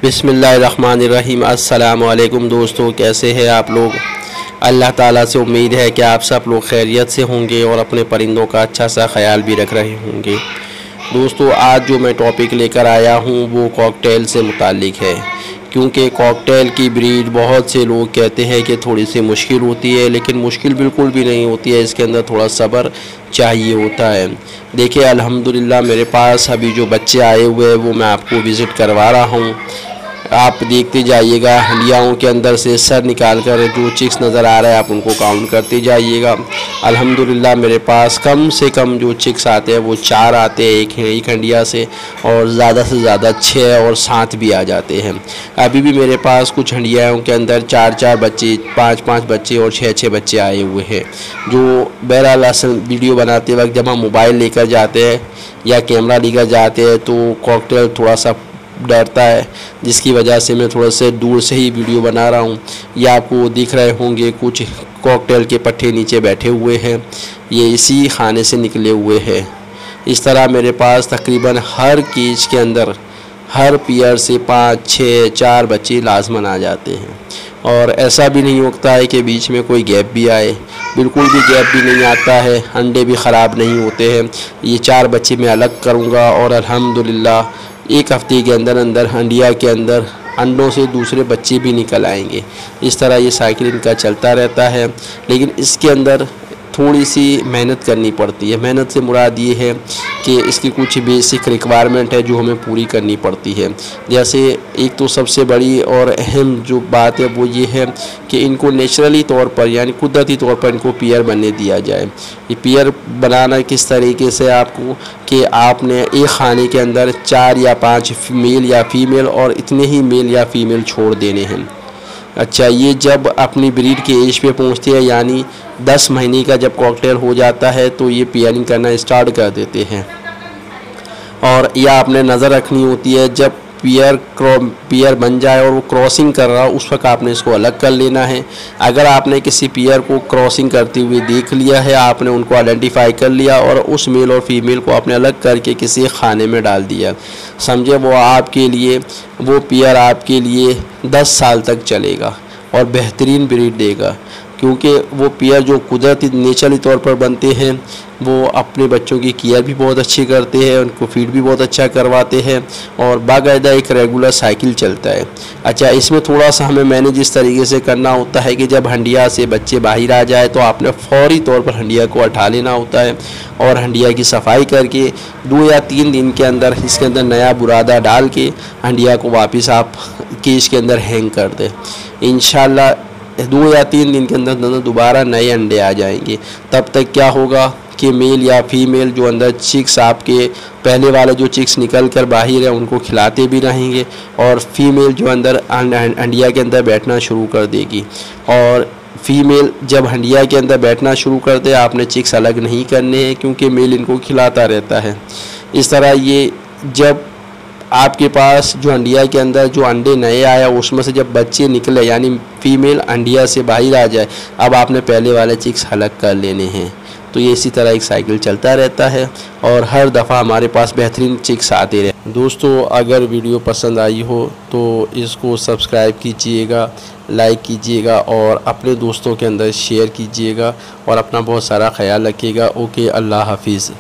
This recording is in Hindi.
बिस्मिल्लाहिर्रहमानिर्रहीम। अस्सलामुअलैकुम दोस्तों, कैसे हैं आप लोग। अल्लाह ताला से उम्मीद है कि आप सब लोग खैरियत से होंगे और अपने परिंदों का अच्छा सा ख्याल भी रख रहे होंगे। दोस्तों, आज जो मैं टॉपिक लेकर आया हूँ वो कॉकटेल से मुताल्लिक़ है, क्योंकि कॉकटेल की ब्रीड बहुत से लोग कहते हैं कि थोड़ी सी मुश्किल होती है, लेकिन मुश्किल बिल्कुल भी नहीं होती है। इसके अंदर थोड़ा सब्र चाहिए होता है। देखिए, अल्हम्दुलिल्लाह मेरे पास अभी जो बच्चे आए हुए हैं वो मैं आपको विज़िट करवा रहा हूँ। आप देखते जाइएगा, हंडियाओं के अंदर से सर निकाल कर जो चिक्स नज़र आ रहा है आप उनको काउंट करते जाइएगा। अल्हम्दुलिल्लाह मेरे पास कम से कम जो चिक्स आते हैं वो 4 आते हैं एक हंडिया से, और ज़्यादा से ज़्यादा 6 और 7 भी आ जाते हैं। अभी भी मेरे पास कुछ हंडियाओं के अंदर 4-4 बच्चे, 5-5 बच्चे और 6-6 बच्चे आए हुए हैं। जो बहरहाल असल वीडियो बनाते वक्त जब हम मोबाइल लेकर जाते हैं या कैमरा लेकर जाते हैं तो कॉकटेल थोड़ा सा डरता है, जिसकी वजह से मैं थोड़ा से दूर से ही वीडियो बना रहा हूँ। ये आपको दिख रहे होंगे कुछ कॉकटेल के पट्टे नीचे बैठे हुए हैं, ये इसी खाने से निकले हुए हैं। इस तरह मेरे पास तकरीबन हर केज के अंदर हर पेयर से 5, 6, 4 बच्चे लाजमन आ जाते हैं, और ऐसा भी नहीं होता है कि बीच में कोई गैप भी आए। बिल्कुल भी गैप भी नहीं आता है, अंडे भी ख़राब नहीं होते हैं। ये 4 बच्चे मैं अलग करूँगा और अल्हम्दुलिल्लाह 1 हफ़्ते के अंदर अंदर हंडिया के अंदर अंडों से दूसरे बच्चे भी निकल आएंगे। इस तरह ये साइकिल इनका चलता रहता है, लेकिन इसके अंदर थोड़ी सी मेहनत करनी पड़ती है। मेहनत से मुराद ये है कि इसकी कुछ बेसिक रिक्वायरमेंट है जो हमें पूरी करनी पड़ती है। जैसे एक तो सबसे बड़ी और अहम जो बात है वो ये है कि इनको नेचुरली तौर पर यानी कुदरती तौर पर इनको पेयर बनने दिया जाए। ये पेयर बनाना किस तरीके से आपको कि आपने एक खाने के अंदर 4 या 5 मेल या फीमेल और इतने ही मेल या फीमेल छोड़ देने हैं। अच्छा, ये जब अपनी ब्रीड के एज पे पहुंचती है यानी 10 महीने का जब कॉकटेल हो जाता है तो ये पेयरिंग करना स्टार्ट कर देते हैं। और यह आपने नज़र रखनी होती है, जब पेयर बन जाए और वो क्रॉसिंग कर रहा उस वक्त आपने इसको अलग कर लेना है। अगर आपने किसी पेयर को क्रॉसिंग करते हुए देख लिया है, आपने उनको आइडेंटिफाई कर लिया और उस मेल और फीमेल को आपने अलग करके किसी खाने में डाल दिया, समझे वो आपके लिए वो पेयर आपके लिए 10 साल तक चलेगा और बेहतरीन ब्रीड देगा। क्योंकि वो पेयर जो कुदरती नेचुरली तौर पर बनते हैं वो अपने बच्चों की केयर भी बहुत अच्छी करते हैं, उनको फीड भी बहुत अच्छा करवाते हैं और बाकायदा एक रेगुलर साइकिल चलता है। अच्छा, इसमें थोड़ा सा हमें मैनेज इस तरीके से करना होता है कि जब हंडिया से बच्चे बाहर आ जाए तो आपने फौरी तौर पर हंडिया को हटा लेना होता है और हंडिया की सफाई करके 2 या 3 दिन के अंदर इसके अंदर नया बुरादा डाल के हंडिया को वापस आप केज के अंदर हैंग कर दें। इंशाल्लाह 2 या 3 दिन के अंदर दोबारा नए अंडे आ जाएंगे। तब तक क्या होगा कि मेल या फीमेल जो अंदर चिक्स आपके पहले वाले जो चिक्स निकल कर बाहर है उनको खिलाते भी रहेंगे और फीमेल जो अंदर हंडिया के अंदर बैठना शुरू कर देगी। और फीमेल जब हंडिया के अंदर बैठना शुरू कर दे आपने चिक्स अलग नहीं करने हैं, क्योंकि मेल इनको खिलाता रहता है। इस तरह ये जब आपके पास जो अंडिया के अंदर जो अंडे नए आया उसमें से जब बच्चे निकले यानी फीमेल अंडिया से बाहर आ जाए, अब आपने पहले वाले चिक्स अलग कर लेने हैं। तो ये इसी तरह एक साइकिल चलता रहता है और हर दफ़ा हमारे पास बेहतरीन चिक्स आते रहे। दोस्तों, अगर वीडियो पसंद आई हो तो इसको सब्सक्राइब कीजिएगा, लाइक कीजिएगा और अपने दोस्तों के अंदर शेयर कीजिएगा और अपना बहुत सारा ख्याल रखिएगा। ओके, अल्लाह हाफिज़।